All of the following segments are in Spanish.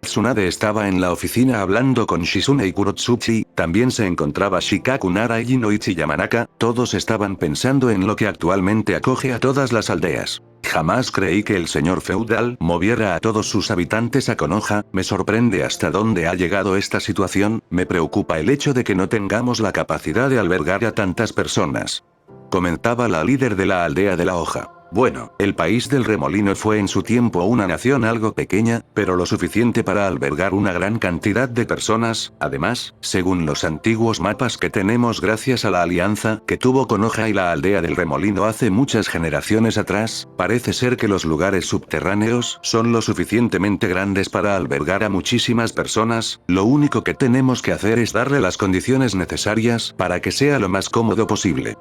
Tsunade estaba en la oficina hablando con Shizune y Kurotsuchi, también se encontraba Shikaku Nara y Inoichi Yamanaka, todos estaban pensando en lo que actualmente acoge a todas las aldeas. Jamás creí que el señor feudal moviera a todos sus habitantes a Konoha, me sorprende hasta dónde ha llegado esta situación, me preocupa el hecho de que no tengamos la capacidad de albergar a tantas personas. Comentaba la líder de la aldea de la hoja. Bueno, el país del remolino fue en su tiempo una nación algo pequeña, pero lo suficiente para albergar una gran cantidad de personas. Además, según los antiguos mapas que tenemos gracias a la alianza que tuvo Konoha y la aldea del remolino hace muchas generaciones atrás, parece ser que los lugares subterráneos son lo suficientemente grandes para albergar a muchísimas personas, lo único que tenemos que hacer es darle las condiciones necesarias para que sea lo más cómodo posible.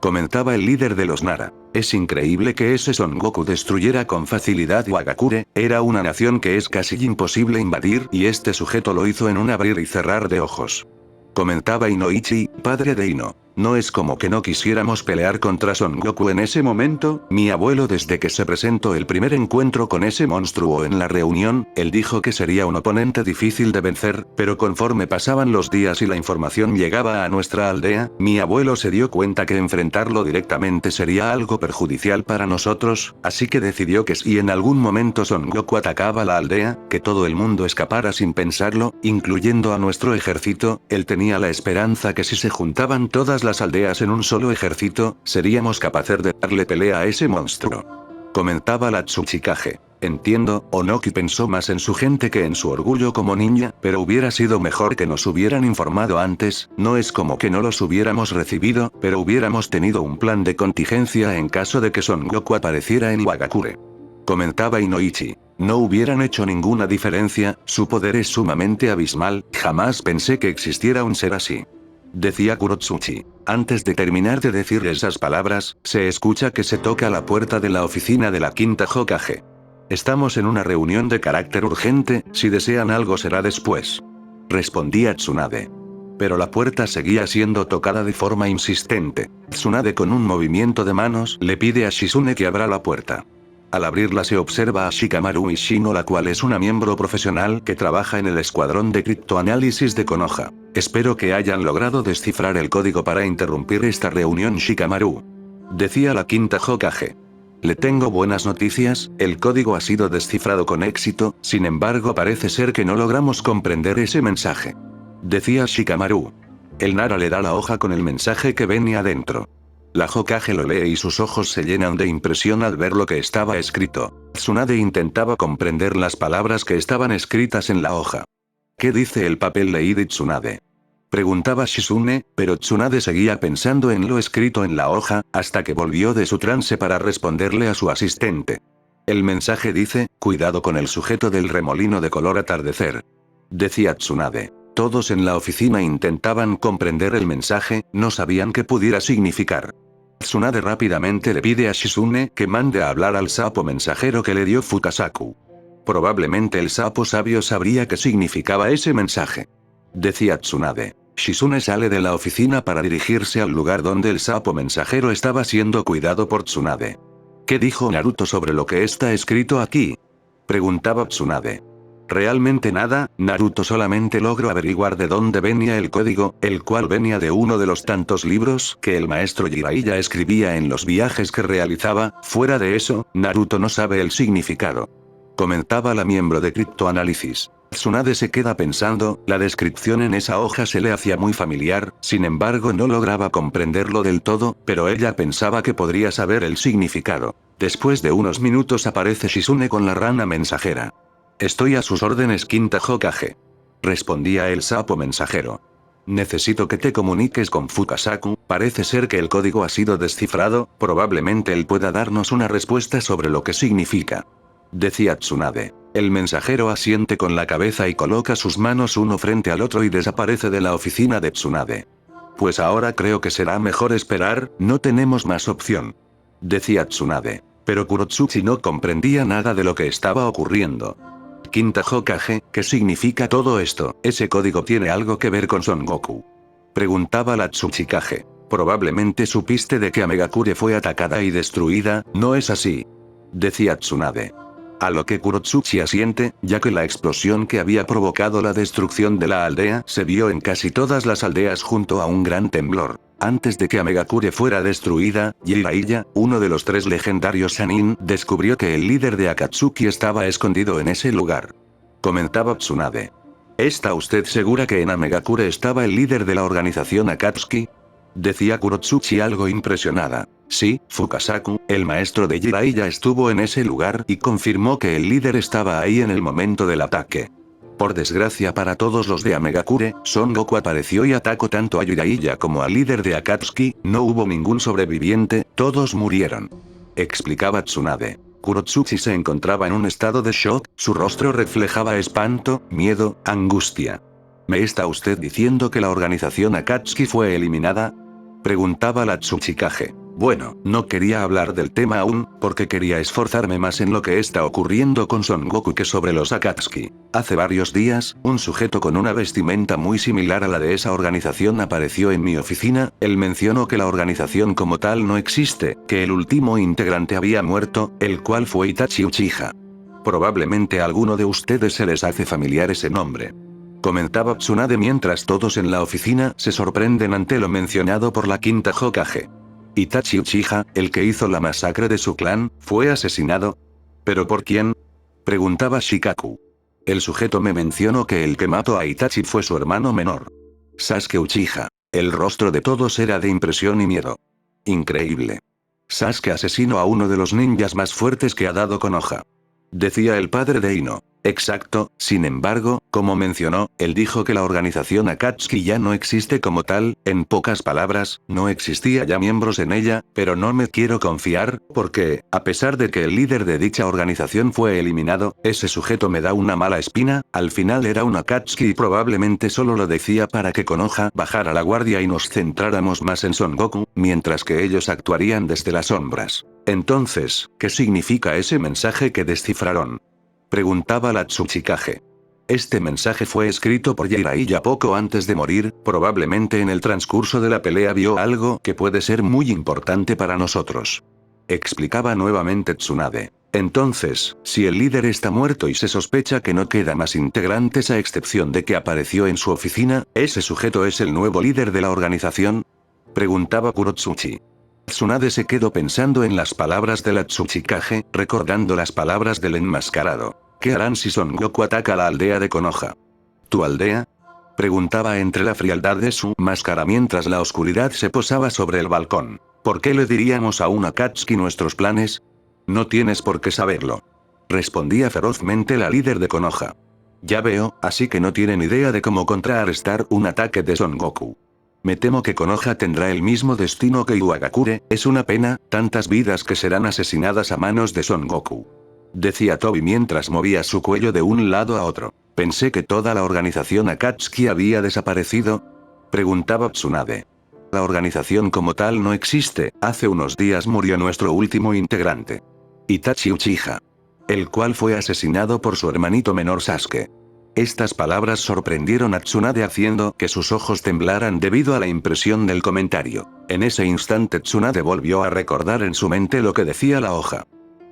Comentaba el líder de los Nara. Es increíble que ese Son Goku destruyera con facilidad Wagakure, era una nación que es casi imposible invadir y este sujeto lo hizo en un abrir y cerrar de ojos. Comentaba Inoichi, padre de Ino. No es como que no quisiéramos pelear contra Son Goku en ese momento, mi abuelo desde que se presentó el primer encuentro con ese monstruo en la reunión, él dijo que sería un oponente difícil de vencer, pero conforme pasaban los días y la información llegaba a nuestra aldea, mi abuelo se dio cuenta que enfrentarlo directamente sería algo perjudicial para nosotros, así que decidió que si en algún momento Son Goku atacaba la aldea, que todo el mundo escapara sin pensarlo, incluyendo a nuestro ejército, él tenía la esperanza que si se juntaban todas las aldeas en un solo ejército, seríamos capaces de darle pelea a ese monstruo. Comentaba la Tsuchikage. Entiendo, Onoki pensó más en su gente que en su orgullo como niña, pero hubiera sido mejor que nos hubieran informado antes, no es como que no los hubiéramos recibido, pero hubiéramos tenido un plan de contingencia en caso de que Son Goku apareciera en Wagakure. Comentaba Inoichi. No hubieran hecho ninguna diferencia, su poder es sumamente abismal, jamás pensé que existiera un ser así. Decía Kurotsuchi. Antes de terminar de decir esas palabras, se escucha que se toca la puerta de la oficina de la quinta Hokage. Estamos en una reunión de carácter urgente, si desean algo será después. Respondía Tsunade. Pero la puerta seguía siendo tocada de forma insistente. Tsunade con un movimiento de manos le pide a Shizune que abra la puerta. Al abrirla se observa a Shikamaru Ishino, la cual es una miembro profesional que trabaja en el escuadrón de criptoanálisis de Konoha. Espero que hayan logrado descifrar el código para interrumpir esta reunión, Shikamaru. Decía la quinta Hokage. Le tengo buenas noticias, el código ha sido descifrado con éxito, sin embargo parece ser que no logramos comprender ese mensaje. Decía Shikamaru. El Nara le da la hoja con el mensaje que venía dentro. La Hokage lo lee y sus ojos se llenan de impresión al ver lo que estaba escrito. Tsunade intentaba comprender las palabras que estaban escritas en la hoja. ¿Qué dice el papel leído, Tsunade? Preguntaba Shizune, pero Tsunade seguía pensando en lo escrito en la hoja, hasta que volvió de su trance para responderle a su asistente. El mensaje dice, cuidado con el sujeto del remolino de color atardecer. Decía Tsunade. Todos en la oficina intentaban comprender el mensaje, no sabían qué pudiera significar. Tsunade rápidamente le pide a Shizune que mande a hablar al sapo mensajero que le dio Fukasaku. Probablemente el sapo sabio sabría qué significaba ese mensaje. Decía Tsunade. Shizune sale de la oficina para dirigirse al lugar donde el sapo mensajero estaba siendo cuidado por Tsunade. ¿Qué dijo Naruto sobre lo que está escrito aquí? Preguntaba Tsunade. Realmente nada, Naruto solamente logró averiguar de dónde venía el código, el cual venía de uno de los tantos libros que el maestro Jiraiya escribía en los viajes que realizaba, fuera de eso, Naruto no sabe el significado. Comentaba la miembro de criptoanálisis. Tsunade se queda pensando, la descripción en esa hoja se le hacía muy familiar, sin embargo no lograba comprenderlo del todo, pero ella pensaba que podría saber el significado. Después de unos minutos aparece Shizune con la rana mensajera. Estoy a sus órdenes, quinta Hokage. Respondía el sapo mensajero. Necesito que te comuniques con Fukasaku, parece ser que el código ha sido descifrado, probablemente él pueda darnos una respuesta sobre lo que significa. Decía Tsunade. El mensajero asiente con la cabeza y coloca sus manos uno frente al otro y desaparece de la oficina de Tsunade. Pues ahora creo que será mejor esperar, no tenemos más opción. Decía Tsunade. Pero Kurotsuchi no comprendía nada de lo que estaba ocurriendo. Quinta Hokage, ¿qué significa todo esto? ¿Ese código tiene algo que ver con Son Goku? Preguntaba la Tsuchikage. Probablemente supiste de que Amegakure fue atacada y destruida, ¿no es así? Decía Tsunade. A lo que Kurotsuchi asiente, ya que la explosión que había provocado la destrucción de la aldea se vio en casi todas las aldeas junto a un gran temblor. Antes de que Amegakure fuera destruida, Jiraiya, uno de los 3 legendarios Sannin, descubrió que el líder de Akatsuki estaba escondido en ese lugar. Comentaba Tsunade. ¿Está usted segura que en Amegakure estaba el líder de la organización Akatsuki? Decía Kurotsuchi algo impresionada. Sí, Fukasaku, el maestro de Jiraiya estuvo en ese lugar y confirmó que el líder estaba ahí en el momento del ataque. Por desgracia para todos los de Amegakure, Son Goku apareció y atacó tanto a Jiraiya como al líder de Akatsuki, no hubo ningún sobreviviente, todos murieron. Explicaba Tsunade. Kurotsuchi se encontraba en un estado de shock, su rostro reflejaba espanto, miedo, angustia. ¿Me está usted diciendo que la organización Akatsuki fue eliminada? Preguntaba la Tsuchikage. Bueno, no quería hablar del tema aún, porque quería esforzarme más en lo que está ocurriendo con Son Goku que sobre los Akatsuki. Hace varios días, un sujeto con una vestimenta muy similar a la de esa organización apareció en mi oficina, él mencionó que la organización como tal no existe, que el último integrante había muerto, el cual fue Itachi Uchiha. Probablemente a alguno de ustedes se les hace familiar ese nombre. Comentaba Tsunade mientras todos en la oficina se sorprenden ante lo mencionado por la quinta Hokage. Itachi Uchiha, el que hizo la masacre de su clan, ¿fue asesinado? ¿Pero por quién? Preguntaba Shikaku. El sujeto me mencionó que el que mató a Itachi fue su hermano menor, Sasuke Uchiha. El rostro de todos era de impresión y miedo. Increíble. Sasuke asesinó a uno de los ninjas más fuertes que ha dado Konoha. Decía el padre de Ino. Exacto, sin embargo, como mencionó, él dijo que la organización Akatsuki ya no existe como tal, en pocas palabras, no existía ya miembros en ella, pero no me quiero confiar, porque, a pesar de que el líder de dicha organización fue eliminado, ese sujeto me da una mala espina, al final era un Akatsuki y probablemente solo lo decía para que Konoha bajara la guardia y nos centráramos más en Son Goku, mientras que ellos actuarían desde las sombras. Entonces, ¿qué significa ese mensaje que descifraron? Preguntaba la Tsuchikage. Este mensaje fue escrito por Jiraiya poco antes de morir, probablemente en el transcurso de la pelea vio algo que puede ser muy importante para nosotros. Explicaba nuevamente Tsunade. Entonces, si el líder está muerto y se sospecha que no queda más integrantes a excepción de que apareció en su oficina, ¿ese sujeto es el nuevo líder de la organización? Preguntaba Kurotsuchi. Tsunade se quedó pensando en las palabras de la Tsuchikage, recordando las palabras del enmascarado. ¿Qué harán si Son Goku ataca la aldea de Konoha? ¿Tu aldea? Preguntaba entre la frialdad de su máscara mientras la oscuridad se posaba sobre el balcón. ¿Por qué le diríamos a un Akatsuki nuestros planes? No tienes por qué saberlo. Respondía ferozmente la líder de Konoha. Ya veo, así que no tienen idea de cómo contrarrestar un ataque de Son Goku. Me temo que Konoha tendrá el mismo destino que Iwagakure, es una pena, tantas vidas que serán asesinadas a manos de Son Goku. Decía Tobi mientras movía su cuello de un lado a otro. Pensé que toda la organización Akatsuki había desaparecido. Preguntaba Tsunade. La organización como tal no existe, hace unos días murió nuestro último integrante. Itachi Uchiha. El cual fue asesinado por su hermanito menor Sasuke. Estas palabras sorprendieron a Tsunade haciendo que sus ojos temblaran debido a la impresión del comentario. En ese instante Tsunade volvió a recordar en su mente lo que decía la hoja.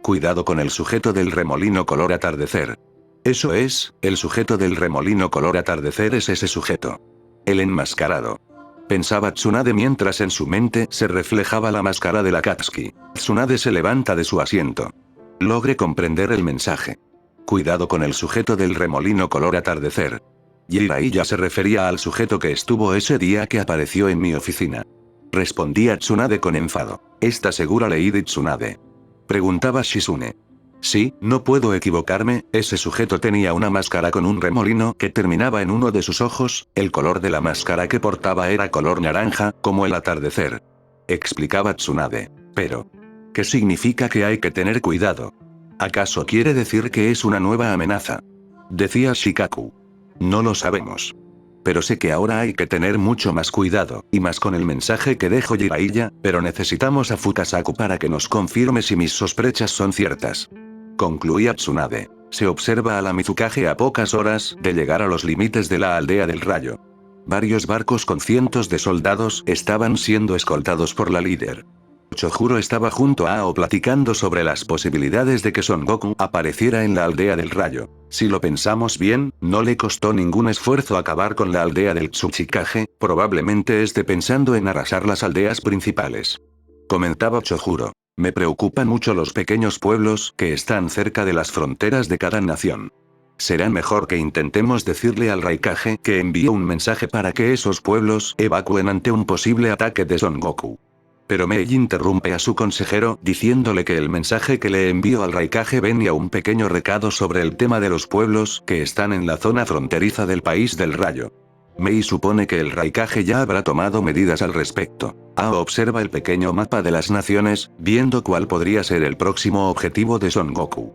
Cuidado con el sujeto del remolino color atardecer. Eso es, el sujeto del remolino color atardecer es ese sujeto. El enmascarado. Pensaba Tsunade mientras en su mente se reflejaba la máscara de la Akatsuki. Tsunade se levanta de su asiento. Logré comprender el mensaje. Cuidado con el sujeto del remolino color atardecer. Jiraiya se refería al sujeto que estuvo ese día que apareció en mi oficina. Respondía Tsunade con enfado. ¿Está segura Lady Tsunade? Preguntaba Shizune. Sí, no puedo equivocarme, ese sujeto tenía una máscara con un remolino que terminaba en uno de sus ojos, el color de la máscara que portaba era color naranja, como el atardecer. Explicaba Tsunade. Pero, ¿qué significa que hay que tener cuidado? ¿Acaso quiere decir que es una nueva amenaza? Decía Shikaku. No lo sabemos. Pero sé que ahora hay que tener mucho más cuidado, y más con el mensaje que dejó Jiraiya, pero necesitamos a Fukasaku para que nos confirme si mis sospechas son ciertas. Concluía Tsunade. Se observa a la Mizukage a pocas horas de llegar a los límites de la aldea del rayo. Varios barcos con cientos de soldados estaban siendo escoltados por la líder. Chojuro estaba junto a Ao platicando sobre las posibilidades de que Son Goku apareciera en la aldea del rayo. Si lo pensamos bien, no le costó ningún esfuerzo acabar con la aldea del Tsuchikage, probablemente esté pensando en arrasar las aldeas principales. Comentaba Chojuro. Me preocupan mucho los pequeños pueblos que están cerca de las fronteras de cada nación. Será mejor que intentemos decirle al Raikage que envíe un mensaje para que esos pueblos evacúen ante un posible ataque de Son Goku. Pero Mei interrumpe a su consejero diciéndole que el mensaje que le envió al Raikage venía un pequeño recado sobre el tema de los pueblos que están en la zona fronteriza del país del rayo. Mei supone que el Raikage ya habrá tomado medidas al respecto. Ao observa el pequeño mapa de las naciones, viendo cuál podría ser el próximo objetivo de Son Goku.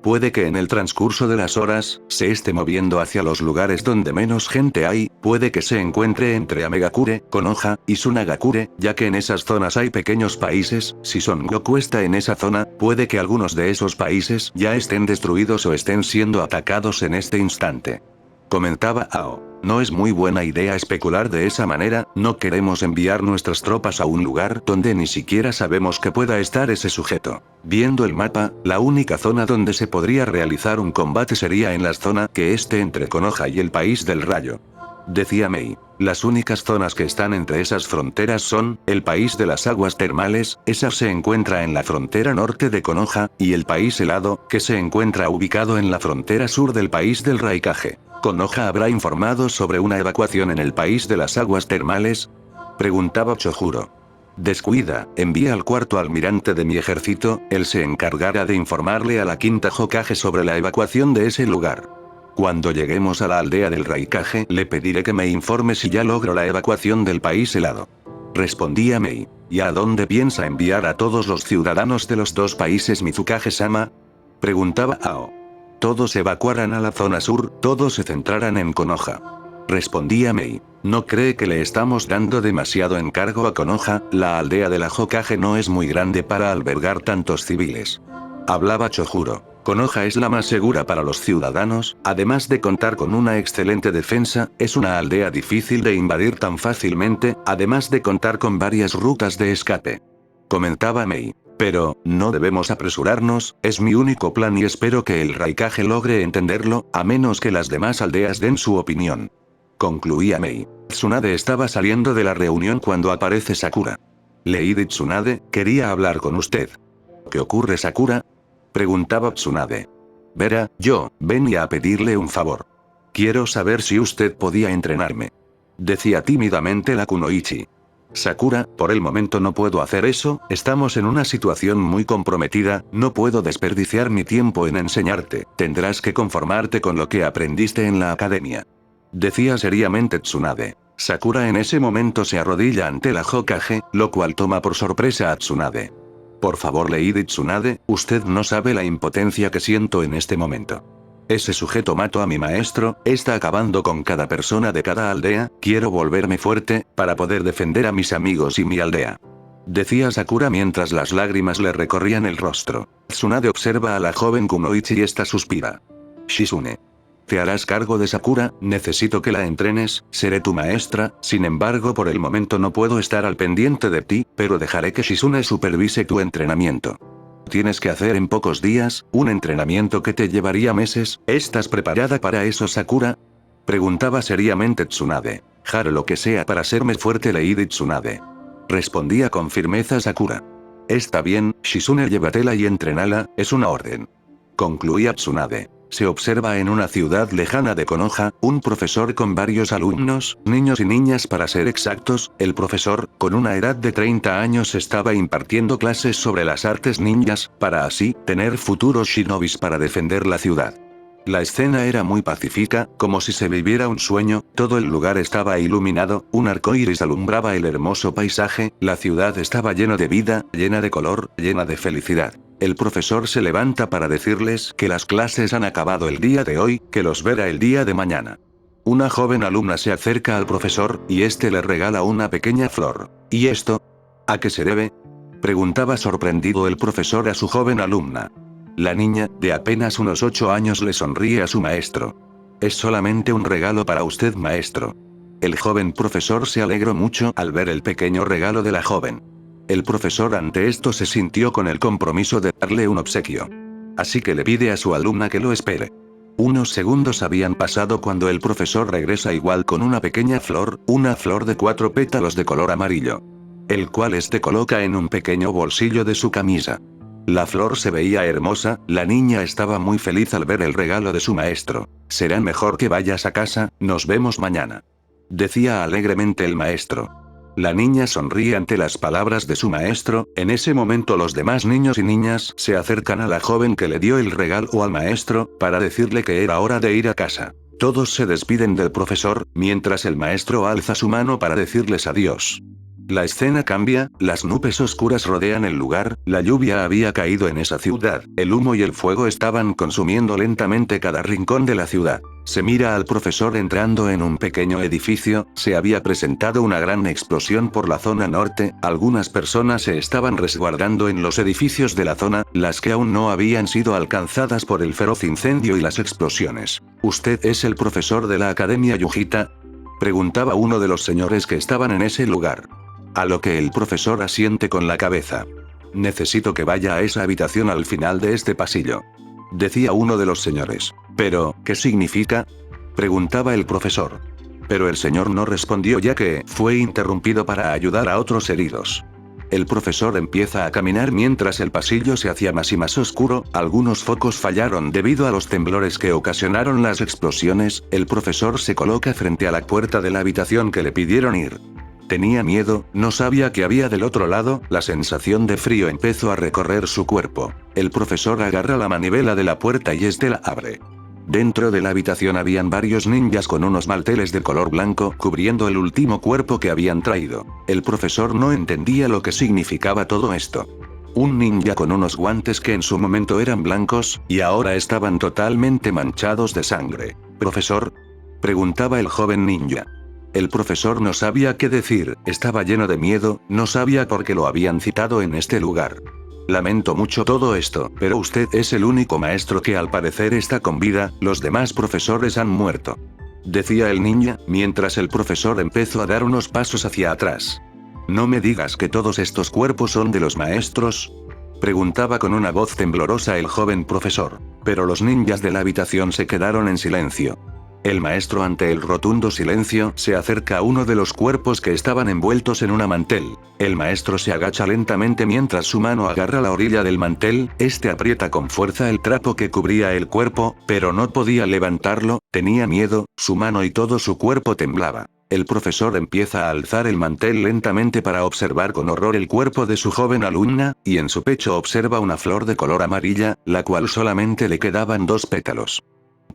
Puede que en el transcurso de las horas, se esté moviendo hacia los lugares donde menos gente hay, puede que se encuentre entre Amegakure, Konoha, y Sunagakure, ya que en esas zonas hay pequeños países. Si Son Goku está en esa zona, puede que algunos de esos países ya estén destruidos o estén siendo atacados en este instante. Comentaba Ao. No es muy buena idea especular de esa manera, no queremos enviar nuestras tropas a un lugar donde ni siquiera sabemos que pueda estar ese sujeto. Viendo el mapa, la única zona donde se podría realizar un combate sería en la zona que esté entre Konoha y el país del rayo. Decía Mei. Las únicas zonas que están entre esas fronteras son, el país de las aguas termales, esa se encuentra en la frontera norte de Konoha, y el país helado, que se encuentra ubicado en la frontera sur del país del Raikage. ¿Konoha habrá informado sobre una evacuación en el país de las aguas termales? Preguntaba Chojuro. Descuida, envía al cuarto almirante de mi ejército, él se encargará de informarle a la quinta Hokage sobre la evacuación de ese lugar. Cuando lleguemos a la aldea del Raikage, le pediré que me informe si ya logro la evacuación del país helado. Respondía Mei. ¿Y a dónde piensa enviar a todos los ciudadanos de los dos países Mizukage-sama? Preguntaba Ao. Todos evacuarán a la zona sur, todos se centrarán en Konoha. Respondía Mei. ¿No cree que le estamos dando demasiado encargo a Konoha? La aldea de la Hokage no es muy grande para albergar tantos civiles. Hablaba Chojuro. Konoha es la más segura para los ciudadanos, además de contar con una excelente defensa, es una aldea difícil de invadir tan fácilmente, además de contar con varias rutas de escape. Comentaba Mei. Pero, no debemos apresurarnos, es mi único plan y espero que el Raikage logre entenderlo, a menos que las demás aldeas den su opinión. Concluía Mei. Tsunade estaba saliendo de la reunión cuando aparece Sakura. Lady Tsunade, quería hablar con usted. ¿Qué ocurre, Sakura? Preguntaba Tsunade. Verá, yo, venía a pedirle un favor. Quiero saber si usted podía entrenarme. Decía tímidamente la Kunoichi. Sakura, por el momento no puedo hacer eso, estamos en una situación muy comprometida, no puedo desperdiciar mi tiempo en enseñarte, tendrás que conformarte con lo que aprendiste en la academia. Decía seriamente Tsunade. Sakura en ese momento se arrodilla ante la Hokage, lo cual toma por sorpresa a Tsunade. Por favor, Lady Tsunade, usted no sabe la impotencia que siento en este momento. Ese sujeto mató a mi maestro, está acabando con cada persona de cada aldea, quiero volverme fuerte, para poder defender a mis amigos y mi aldea. Decía Sakura mientras las lágrimas le recorrían el rostro. Tsunade observa a la joven Kunoichi y esta suspira. Shizune. Te harás cargo de Sakura, necesito que la entrenes, seré tu maestra, sin embargo por el momento no puedo estar al pendiente de ti, pero dejaré que Shizune supervise tu entrenamiento. Tienes que hacer en pocos días, un entrenamiento que te llevaría meses, ¿estás preparada para eso, Sakura? Preguntaba seriamente Tsunade. Haré lo que sea para hacerme fuerte, Lady Tsunade. Respondía con firmeza Sakura. Está bien, Shizune, llévatela y entrenala, es una orden. Concluía Tsunade. Se observa en una ciudad lejana de Konoha, un profesor con varios alumnos, niños y niñas para ser exactos, el profesor, con una edad de 30 años estaba impartiendo clases sobre las artes ninjas, para así, tener futuros shinobis para defender la ciudad. La escena era muy pacífica, como si se viviera un sueño, todo el lugar estaba iluminado, un arco iris alumbraba el hermoso paisaje, la ciudad estaba llena de vida, llena de color, llena de felicidad. El profesor se levanta para decirles que las clases han acabado el día de hoy, que los verá el día de mañana. Una joven alumna se acerca al profesor, y este le regala una pequeña flor. ¿Y esto? ¿A qué se debe? Preguntaba sorprendido el profesor a su joven alumna. La niña, de apenas unos 8 años, le sonríe a su maestro. Es solamente un regalo para usted, maestro. El joven profesor se alegró mucho al ver el pequeño regalo de la joven. El profesor ante esto se sintió con el compromiso de darle un obsequio. Así que le pide a su alumna que lo espere. Unos segundos habían pasado cuando el profesor regresa igual con una pequeña flor, una flor de 4 pétalos de color amarillo. El cual coloca en un pequeño bolsillo de su camisa. La flor se veía hermosa, la niña estaba muy feliz al ver el regalo de su maestro. Será mejor que vayas a casa, nos vemos mañana. Decía alegremente el maestro. La niña sonríe ante las palabras de su maestro. En ese momento los demás niños y niñas se acercan a la joven que le dio el regalo al maestro, para decirle que era hora de ir a casa. Todos se despiden del profesor, mientras el maestro alza su mano para decirles adiós. La escena cambia, las nubes oscuras rodean el lugar, la lluvia había caído en esa ciudad, el humo y el fuego estaban consumiendo lentamente cada rincón de la ciudad. Se mira al profesor entrando en un pequeño edificio, se había presentado una gran explosión por la zona norte, algunas personas se estaban resguardando en los edificios de la zona, las que aún no habían sido alcanzadas por el feroz incendio y las explosiones. ¿Usted es el profesor de la Academia Yujita?, preguntaba uno de los señores que estaban en ese lugar. A lo que el profesor asiente con la cabeza. Necesito que vaya a esa habitación al final de este pasillo. Decía uno de los señores. ¿Pero, qué significa?, preguntaba el profesor. Pero el señor no respondió ya que fue interrumpido para ayudar a otros heridos. El profesor empieza a caminar mientras el pasillo se hacía más y más oscuro, algunos focos fallaron debido a los temblores que ocasionaron las explosiones, el profesor se coloca frente a la puerta de la habitación que le pidieron ir. Tenía miedo, no sabía qué había del otro lado, la sensación de frío empezó a recorrer su cuerpo. El profesor agarra la manivela de la puerta y la abre. Dentro de la habitación habían varios ninjas con unos manteles de color blanco cubriendo el último cuerpo que habían traído. El profesor no entendía lo que significaba todo esto. Un ninja con unos guantes que en su momento eran blancos, y ahora estaban totalmente manchados de sangre. ¿Profesor?, preguntaba el joven ninja. El profesor no sabía qué decir, estaba lleno de miedo, no sabía por qué lo habían citado en este lugar. Lamento mucho todo esto, pero usted es el único maestro que al parecer está con vida, los demás profesores han muerto. Decía el ninja, mientras el profesor empezó a dar unos pasos hacia atrás. ¿No me digas que todos estos cuerpos son de los maestros?, preguntaba con una voz temblorosa el joven profesor. Pero los ninjas de la habitación se quedaron en silencio. El maestro ante el rotundo silencio se acerca a uno de los cuerpos que estaban envueltos en una mantel. El maestro se agacha lentamente mientras su mano agarra la orilla del mantel, aprieta con fuerza el trapo que cubría el cuerpo, pero no podía levantarlo, tenía miedo, su mano y todo su cuerpo temblaba. El profesor empieza a alzar el mantel lentamente para observar con horror el cuerpo de su joven alumna, y en su pecho observa una flor de color amarilla, la cual solamente le quedaban 2 pétalos.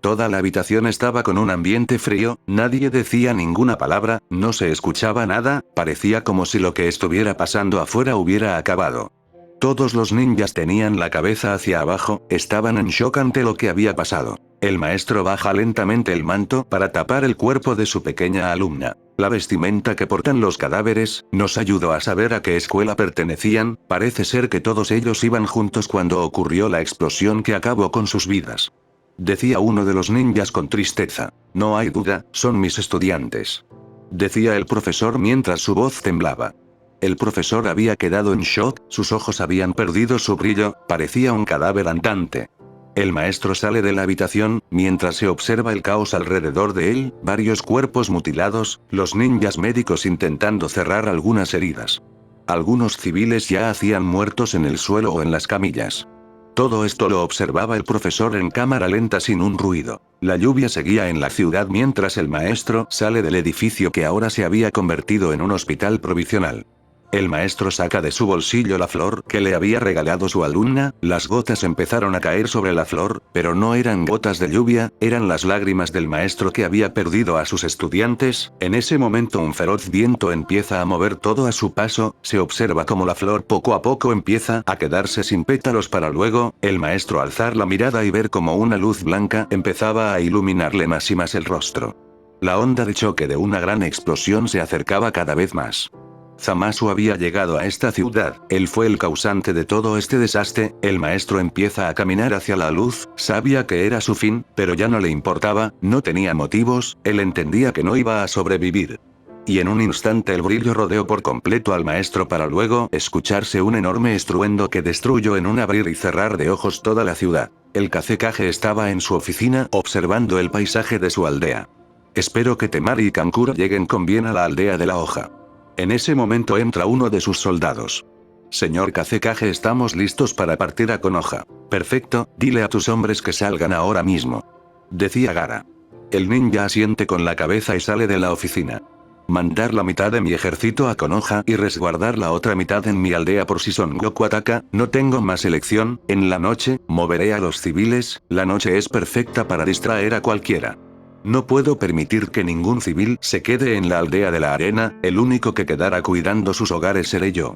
Toda la habitación estaba con un ambiente frío, nadie decía ninguna palabra, no se escuchaba nada, parecía como si lo que estuviera pasando afuera hubiera acabado. Todos los ninjas tenían la cabeza hacia abajo, estaban en shock ante lo que había pasado. El maestro baja lentamente el manto para tapar el cuerpo de su pequeña alumna. La vestimenta que portan los cadáveres nos ayudó a saber a qué escuela pertenecían, parece ser que todos ellos iban juntos cuando ocurrió la explosión que acabó con sus vidas. Decía uno de los ninjas con tristeza. No hay duda, son mis estudiantes. Decía el profesor mientras su voz temblaba. El profesor había quedado en shock, sus ojos habían perdido su brillo, parecía un cadáver andante. El maestro sale de la habitación, mientras se observa el caos alrededor de él, varios cuerpos mutilados, los ninjas médicos intentando cerrar algunas heridas. Algunos civiles ya hacían muertos en el suelo o en las camillas. Todo esto lo observaba el profesor en cámara lenta sin un ruido. La lluvia seguía en la ciudad mientras el maestro sale del edificio que ahora se había convertido en un hospital provisional. El maestro saca de su bolsillo la flor que le había regalado su alumna, las gotas empezaron a caer sobre la flor, pero no eran gotas de lluvia, eran las lágrimas del maestro que había perdido a sus estudiantes. En ese momento un feroz viento empieza a mover todo a su paso, se observa como la flor poco a poco empieza a quedarse sin pétalos para luego, el maestro alzar la mirada y ver como una luz blanca empezaba a iluminarle más y más el rostro. La onda de choque de una gran explosión se acercaba cada vez más. Zamasu había llegado a esta ciudad, él fue el causante de todo este desastre, el maestro empieza a caminar hacia la luz, sabía que era su fin, pero ya no le importaba, no tenía motivos, él entendía que no iba a sobrevivir. Y en un instante el brillo rodeó por completo al maestro para luego escucharse un enorme estruendo que destruyó en un abrir y cerrar de ojos toda la ciudad. El Kazekage estaba en su oficina observando el paisaje de su aldea. Espero que Temari y Kankuro lleguen con bien a la aldea de la hoja. En ese momento entra uno de sus soldados. Señor Kazekage, estamos listos para partir a Konoha. Perfecto, dile a tus hombres que salgan ahora mismo. Decía Gaara. El ninja asiente con la cabeza y sale de la oficina. Mandar la mitad de mi ejército a Konoha y resguardar la otra mitad en mi aldea por si Son Goku ataca, no tengo más elección. En la noche, moveré a los civiles, la noche es perfecta para distraer a cualquiera. No puedo permitir que ningún civil se quede en la aldea de la arena, el único que quedara cuidando sus hogares seré yo.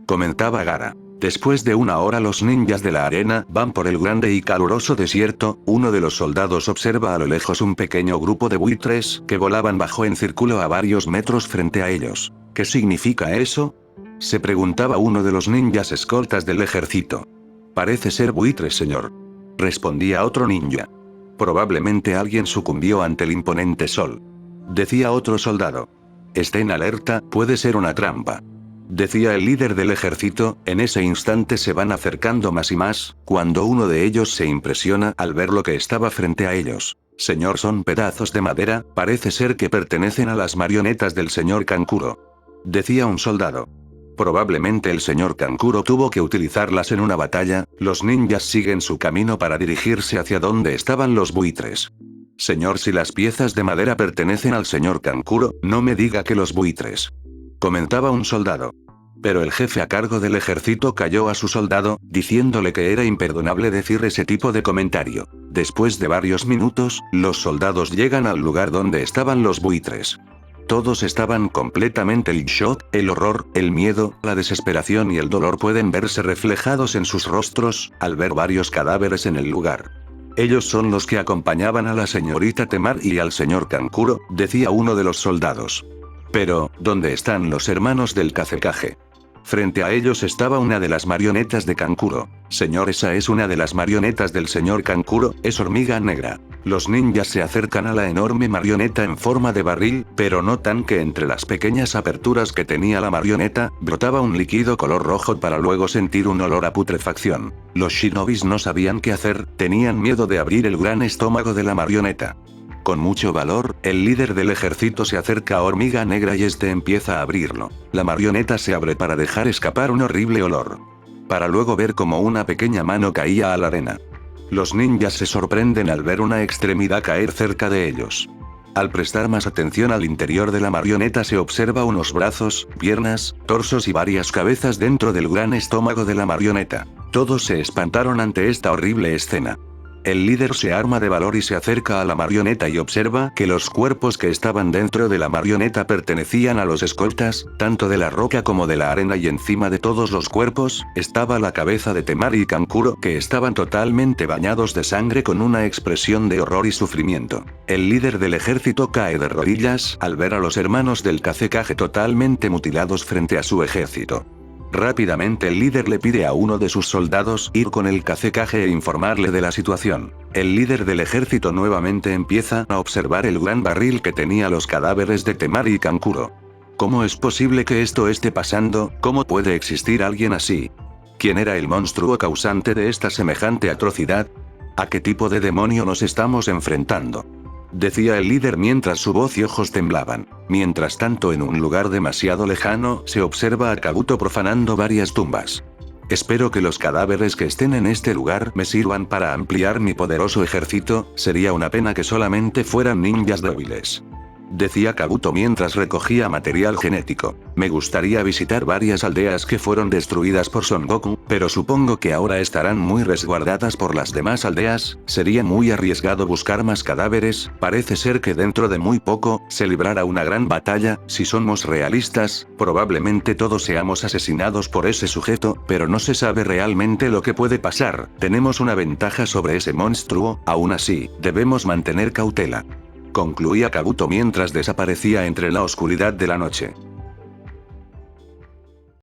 Comentaba Gaara. Después de una hora los ninjas de la arena van por el grande y caluroso desierto. Uno de los soldados observa a lo lejos un pequeño grupo de buitres que volaban bajo en círculo a varios metros frente a ellos. ¿Qué significa eso? Se preguntaba uno de los ninjas escoltas del ejército. Parece ser buitres, señor. Respondía otro ninja. Probablemente alguien sucumbió ante el imponente sol. Decía otro soldado. Estén alerta, puede ser una trampa. Decía el líder del ejército. En ese instante se van acercando más y más, cuando uno de ellos se impresiona al ver lo que estaba frente a ellos. Señor, son pedazos de madera, parece ser que pertenecen a las marionetas del señor Kankuro. Decía un soldado. Probablemente el señor Kankuro tuvo que utilizarlas en una batalla. Los ninjas siguen su camino para dirigirse hacia donde estaban los buitres. Señor, si las piezas de madera pertenecen al señor Kankuro, no me diga que los buitres. Comentaba un soldado. Pero el jefe a cargo del ejército calló a su soldado, diciéndole que era imperdonable decir ese tipo de comentario. Después de varios minutos, los soldados llegan al lugar donde estaban los buitres. Todos estaban completamente en shock, el horror, el miedo, la desesperación y el dolor pueden verse reflejados en sus rostros, al ver varios cadáveres en el lugar. Ellos son los que acompañaban a la señorita Temari y al señor Kankuro, decía uno de los soldados. Pero, ¿dónde están los hermanos del Kazekage? Frente a ellos estaba una de las marionetas de Kankuro. Señor, esa es una de las marionetas del señor Kankuro, es Hormiga Negra. Los ninjas se acercan a la enorme marioneta en forma de barril, pero notan que entre las pequeñas aperturas que tenía la marioneta, brotaba un líquido color rojo para luego sentir un olor a putrefacción. Los shinobis no sabían qué hacer, tenían miedo de abrir el gran estómago de la marioneta. Con mucho valor, el líder del ejército se acerca a Hormiga Negra y este empieza a abrirlo. La marioneta se abre para dejar escapar un horrible olor. Para luego ver como una pequeña mano caía a la arena. Los ninjas se sorprenden al ver una extremidad caer cerca de ellos. Al prestar más atención al interior de la marioneta se observa unos brazos, piernas, torsos y varias cabezas dentro del gran estómago de la marioneta. Todos se espantaron ante esta horrible escena. El líder se arma de valor y se acerca a la marioneta y observa que los cuerpos que estaban dentro de la marioneta pertenecían a los escoltas, tanto de la roca como de la arena, y encima de todos los cuerpos, estaba la cabeza de Temari y Kankuro, que estaban totalmente bañados de sangre con una expresión de horror y sufrimiento. El líder del ejército cae de rodillas al ver a los hermanos del Kazekage totalmente mutilados frente a su ejército. Rápidamente el líder le pide a uno de sus soldados ir con el Kazekage e informarle de la situación. El líder del ejército nuevamente empieza a observar el gran barril que tenía los cadáveres de Temari y Kankuro. ¿Cómo es posible que esto esté pasando? ¿Cómo puede existir alguien así? ¿Quién era el monstruo causante de esta semejante atrocidad? ¿A qué tipo de demonio nos estamos enfrentando? Decía el líder mientras su voz y ojos temblaban. Mientras tanto, en un lugar demasiado lejano, se observa a Kabuto profanando varias tumbas. Espero que los cadáveres que estén en este lugar me sirvan para ampliar mi poderoso ejército, sería una pena que solamente fueran ninjas débiles. Decía Kabuto mientras recogía material genético. Me gustaría visitar varias aldeas que fueron destruidas por Son Goku, pero supongo que ahora estarán muy resguardadas por las demás aldeas. Sería muy arriesgado buscar más cadáveres. Parece ser que dentro de muy poco se librará una gran batalla. Si somos realistas, probablemente todos seamos asesinados por ese sujeto, pero no se sabe realmente lo que puede pasar. Tenemos una ventaja sobre ese monstruo, aún así, debemos mantener cautela. Concluía Kabuto mientras desaparecía entre la oscuridad de la noche.